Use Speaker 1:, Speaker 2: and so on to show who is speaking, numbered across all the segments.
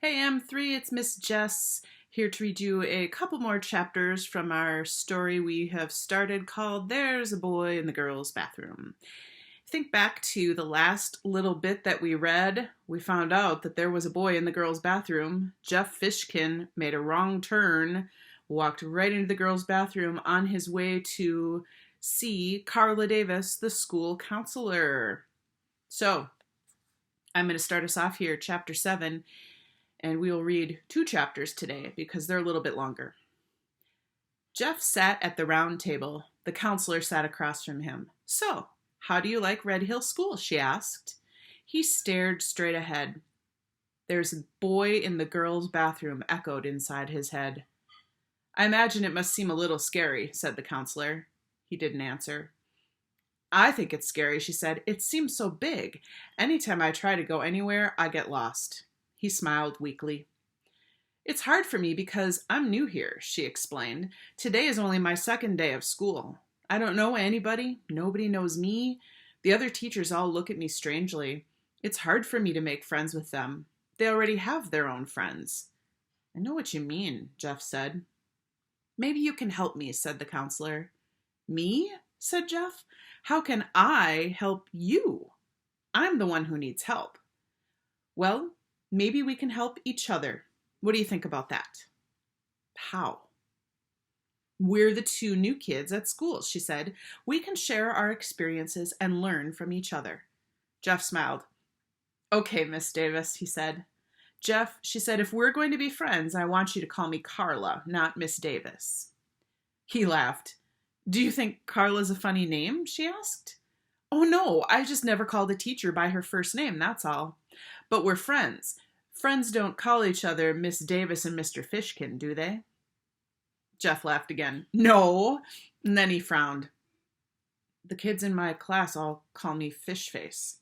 Speaker 1: Hey M3, it's Miss Jess here to read you a couple more chapters from our story we have started called There's a Boy in the Girls' Bathroom. Think back to the last little bit that we read. We found out that there was a boy in the girls' bathroom. Jeff Fishkin made a wrong turn, walked right into the girls' bathroom on his way to see Carla Davis, the school counselor. So, I'm going to start us off here, chapter 7. And we will read 2 chapters today because they're a little bit longer. Jeff sat at the round table. The counselor sat across from him. "So, how do you like Red Hill School?" she asked. He stared straight ahead. "There's a boy in the girls' bathroom," echoed inside his head. "I imagine it must seem a little scary," said the counselor. He didn't answer. "I think it's scary," she said. "It seems so big. Anytime I try to go anywhere, I get lost." He smiled weakly. "It's hard for me because I'm new here," she explained. "Today is only my second day of school. I don't know anybody. Nobody knows me. The other teachers all look at me strangely. It's hard for me to make friends with them. They already have their own friends." "I know what you mean," Jeff said. "Maybe you can help me," said the counselor. "Me?" said Jeff. "How can I help you? I'm the one who needs help." "Well, maybe we can help each other. What do you think about that?" "How?" "We're the 2 new kids at school," she said. "We can share our experiences and learn from each other." Jeff smiled. "Okay, Miss Davis," he said. "Jeff," she said, "if we're going to be friends, I want you to call me Carla, not Miss Davis." He laughed. "Do you think Carla's a funny name?" she asked. "Oh, no, I just never called a teacher by her first name, that's all. But we're friends. Friends don't call each other Miss Davis and Mr. Fishkin, do they?" Jeff laughed again. "No." And then he frowned. "The kids in my class all call me Fish Face."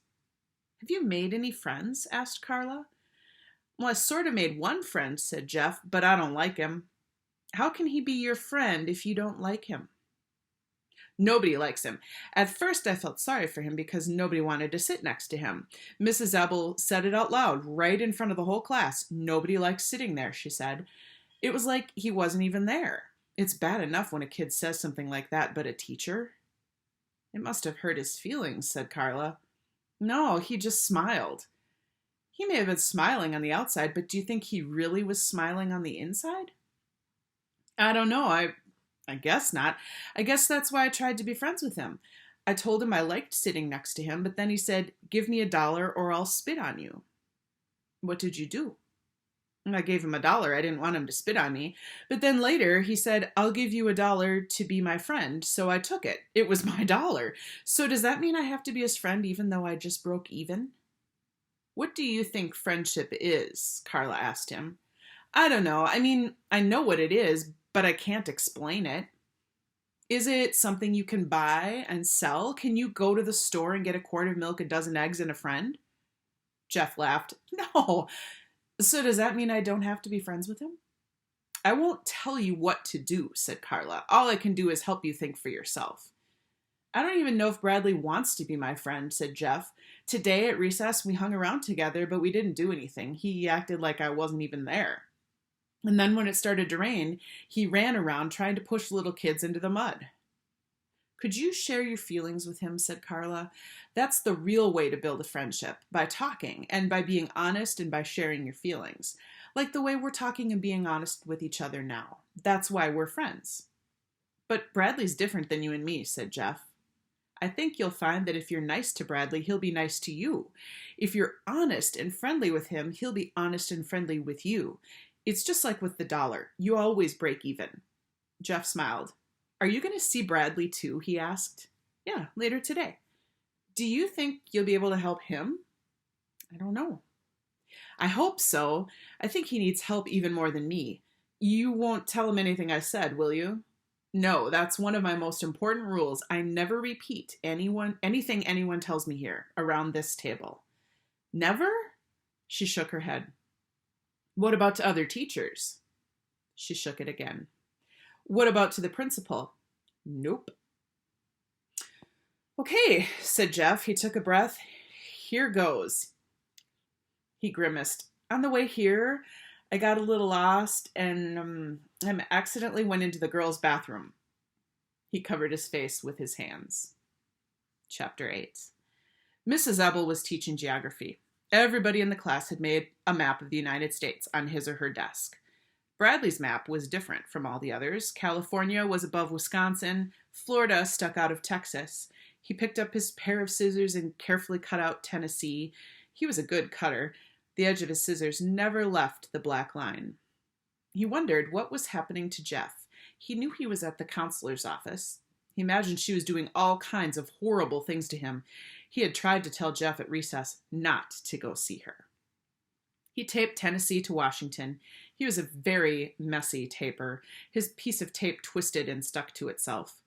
Speaker 1: "Have you made any friends?" asked Carla. "Well, I sort of made one friend," said Jeff, "but I don't like him." "How can he be your friend if you don't like him?" "Nobody likes him. At first I felt sorry for him because nobody wanted to sit next to him. Mrs. Ebel said it out loud, right in front of the whole class. Nobody likes sitting there," she said. "It was like he wasn't even there. It's bad enough when a kid says something like that, but a teacher?" "It must have hurt his feelings," said Carla. "No, he just smiled." "He may have been smiling on the outside, but do you think he really was smiling on the inside?" "I don't know. I guess not. I guess that's why I tried to be friends with him. I told him I liked sitting next to him, but then he said, 'Give me $1 or I'll spit on you.'" "What did you do?" "I gave him $1. I didn't want him to spit on me. But then later he said, 'I'll give you $1 to be my friend.' So I took it. It was my dollar. So does that mean I have to be his friend even though I just broke even?" "What do you think friendship is?" Carla asked him. "I don't know. I mean, I know what it is, but I can't explain it." "Is it something you can buy and sell? Can you go to the store and get a quart of milk, a dozen eggs, and a friend?" Jeff laughed. "No. So does that mean I don't have to be friends with him?" "I won't tell you what to do," said Carla. "All I can do is help you think for yourself." "I don't even know if Bradley wants to be my friend," said Jeff. "Today at recess we hung around together, but we didn't do anything. He acted like I wasn't even there. And then when it started to rain, he ran around trying to push little kids into the mud." "Could you share your feelings with him?" said Carla. "That's the real way to build a friendship, by talking, and by being honest and by sharing your feelings. Like the way we're talking and being honest with each other now. That's why we're friends." "But Bradley's different than you and me," said Jeff. "I think you'll find that if you're nice to Bradley, he'll be nice to you. If you're honest and friendly with him, he'll be honest and friendly with you. It's just like with the dollar. You always break even." Jeff smiled. "Are you going to see Bradley too?" he asked. "Yeah, later today." "Do you think you'll be able to help him?" "I don't know." "I hope so. I think he needs help even more than me. You won't tell him anything I said, will you?" "No, that's one of my most important rules. I never repeat anything anyone tells me here, around this table." "Never?" She shook her head. "What about to other teachers?" She shook it again. "What about to the principal?" "Nope." "Okay," said Jeff. He took a breath. "Here goes." He grimaced. On the way here, I got a little lost and I accidentally went into the girls' bathroom. He covered his face with his hands. Chapter 8. Mrs. Ebel was teaching geography. Everybody in the class had made a map of the United States on his or her desk. Bradley's map was different from all the others. California was above Wisconsin, Florida stuck out of Texas. He picked up his pair of scissors and carefully cut out Tennessee. He was a good cutter. The edge of his scissors never left the black line. He wondered what was happening to Jeff. He knew he was at the counselor's office. He imagined she was doing all kinds of horrible things to him. He had tried to tell Jeff at recess not to go see her. He taped Tennessee to Washington. He was a very messy taper. His piece of tape twisted and stuck to itself.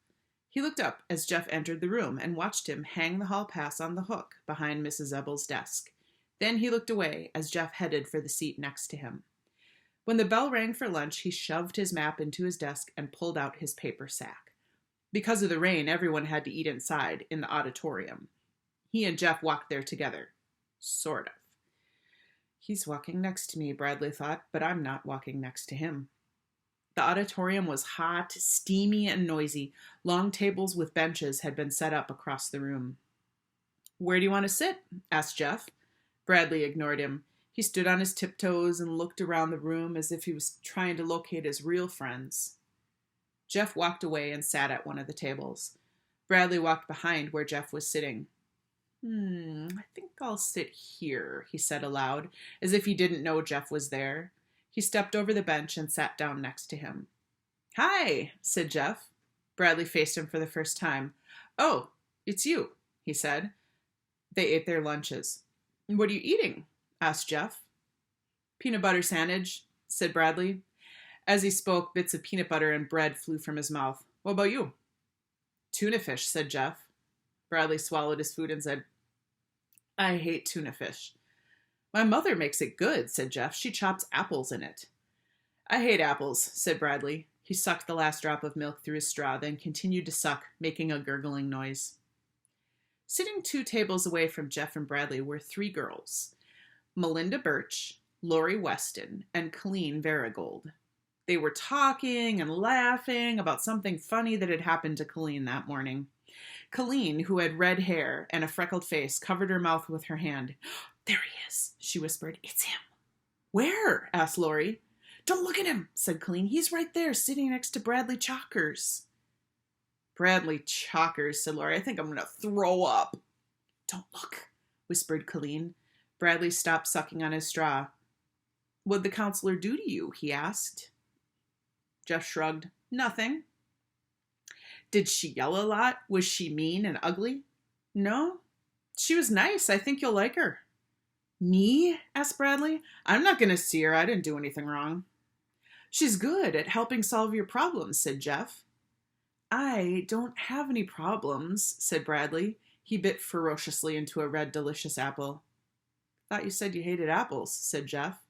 Speaker 1: He looked up as Jeff entered the room and watched him hang the hall pass on the hook behind Mrs. Ebel's desk. Then he looked away as Jeff headed for the seat next to him. When the bell rang for lunch, he shoved his map into his desk and pulled out his paper sack. Because of the rain, everyone had to eat inside, in the auditorium. He and Jeff walked there together. Sort of. He's walking next to me, Bradley thought, but I'm not walking next to him. The auditorium was hot, steamy, and noisy. Long tables with benches had been set up across the room. "Where do you want to sit?" asked Jeff. Bradley ignored him. He stood on his tiptoes and looked around the room as if he was trying to locate his real friends. Jeff walked away and sat at one of the tables. Bradley walked behind where Jeff was sitting. I think I'll sit here," he said aloud, as if he didn't know Jeff was there. He stepped over the bench and sat down next to him. "Hi," said Jeff. Bradley faced him for the first time. "Oh, it's you," he said. They ate their lunches. "What are you eating?" asked Jeff. "Peanut butter sandwich," said Bradley. As he spoke, bits of peanut butter and bread flew from his mouth. "What about you?" "Tuna fish," said Jeff. Bradley swallowed his food and said, "I hate tuna fish." "My mother makes it good," said Jeff. "She chops apples in it." "I hate apples," said Bradley. He sucked the last drop of milk through his straw, then continued to suck, making a gurgling noise. Sitting 2 tables away from Jeff and Bradley were 3 girls: Melinda Birch, Lori Weston, and Colleen Varigold. They were talking and laughing about something funny that had happened to Colleen that morning. Colleen, who had red hair and a freckled face, covered her mouth with her hand. "There he is," she whispered. "It's him." "Where?" asked Lori. "Don't look at him," said Colleen. "He's right there, sitting next to Bradley Chalkers." "Bradley Chalkers," said Lori. "I think I'm going to throw up." "Don't look," whispered Colleen. Bradley stopped sucking on his straw. "What'd the counselor do to you?" he asked. Jeff shrugged. "Nothing." "Did she yell a lot? Was she mean and ugly?" "No. She was nice. I think you'll like her." "Me?" asked Bradley. "I'm not going to see her. I didn't do anything wrong." "She's good at helping solve your problems," said Jeff. "I don't have any problems," said Bradley. He bit ferociously into a red, delicious apple. "Thought you said you hated apples," said Jeff.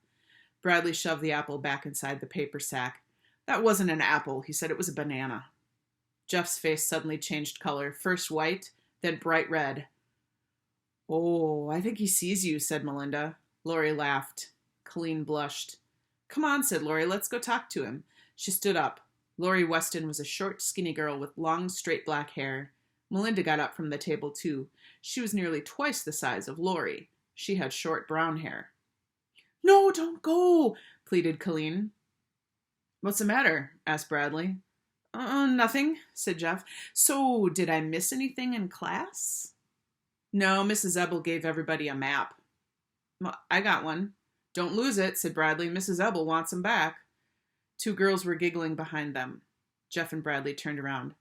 Speaker 1: Bradley shoved the apple back inside the paper sack. "That wasn't an apple," he said. "It was a banana." Jeff's face suddenly changed color, first white, then bright red. "Oh, I think he sees you," said Melinda. Lori laughed. Colleen blushed. "Come on," said Lori. "Let's go talk to him." She stood up. Lori Weston was a short, skinny girl with long, straight black hair. Melinda got up from the table, too. She was nearly twice the size of Lori. She had short brown hair. "No, don't go," pleaded Colleen. "What's the matter?" asked Bradley. Nothing," said Jeff. "So, did I miss anything in class?" "No, Mrs. Ebel gave everybody a map." "Well, I got one." "Don't lose it," said Bradley. "Mrs. Ebel wants him back." 2 girls were giggling behind them. Jeff and Bradley turned around.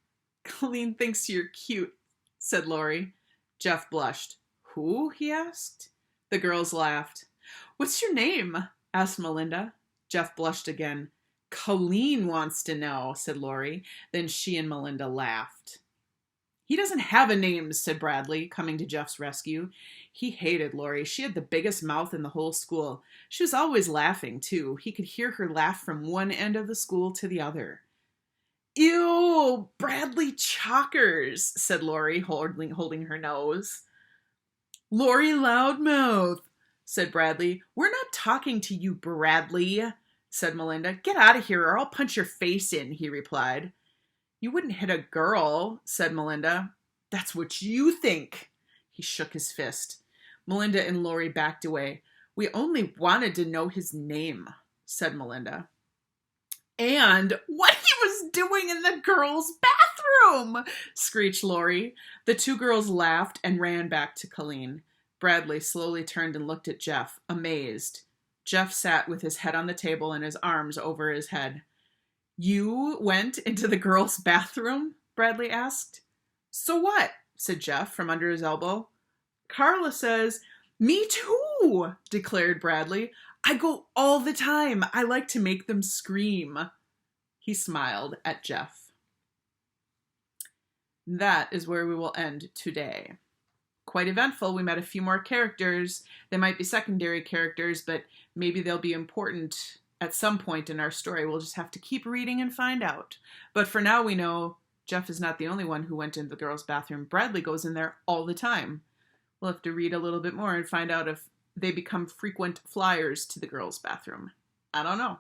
Speaker 1: "Colleen thinks you're cute," said Lori. Jeff blushed. "Who?" he asked. The girls laughed. "What's your name?" asked Melinda. Jeff blushed again. "Colleen wants to know," said Lori. Then she and Melinda laughed. "He doesn't have a name," said Bradley, coming to Jeff's rescue. He hated Lori. She had the biggest mouth in the whole school. She was always laughing, too. He could hear her laugh from one end of the school to the other. "Ew, Bradley Chalkers," said Lori, holding her nose. "Lori Loudmouth," said Bradley. We're not talking to you, Bradley, said Melinda. Get out of here or I'll punch your face in, he replied. You wouldn't hit a girl, said Melinda. That's what you think. He shook his fist. Melinda and Lori backed away. We only wanted to know his name, said Melinda. And what he was doing in the girls' bathroom, screeched Lori. The two girls laughed and ran back to Colleen. Bradley slowly turned and looked at Jeff, amazed. Jeff sat with his head on the table and his arms over his head. You went into the girls' bathroom? Bradley asked. So what? Said Jeff from under his elbow. Carla says, me too, declared Bradley. I go all the time. I like to make them scream. He smiled at Jeff. That is where we will end today. Quite eventful. We met a few more characters. They might be secondary characters, but maybe they'll be important at some point in our story. We'll just have to keep reading and find out. But for now, we know Jeff is not the only one who went into the girls' bathroom. Bradley goes in there all the time. We'll have to read a little bit more and find out if they become frequent flyers to the girls' bathroom. I don't know.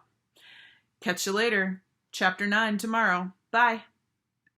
Speaker 1: Catch you later. Chapter 9 tomorrow. Bye.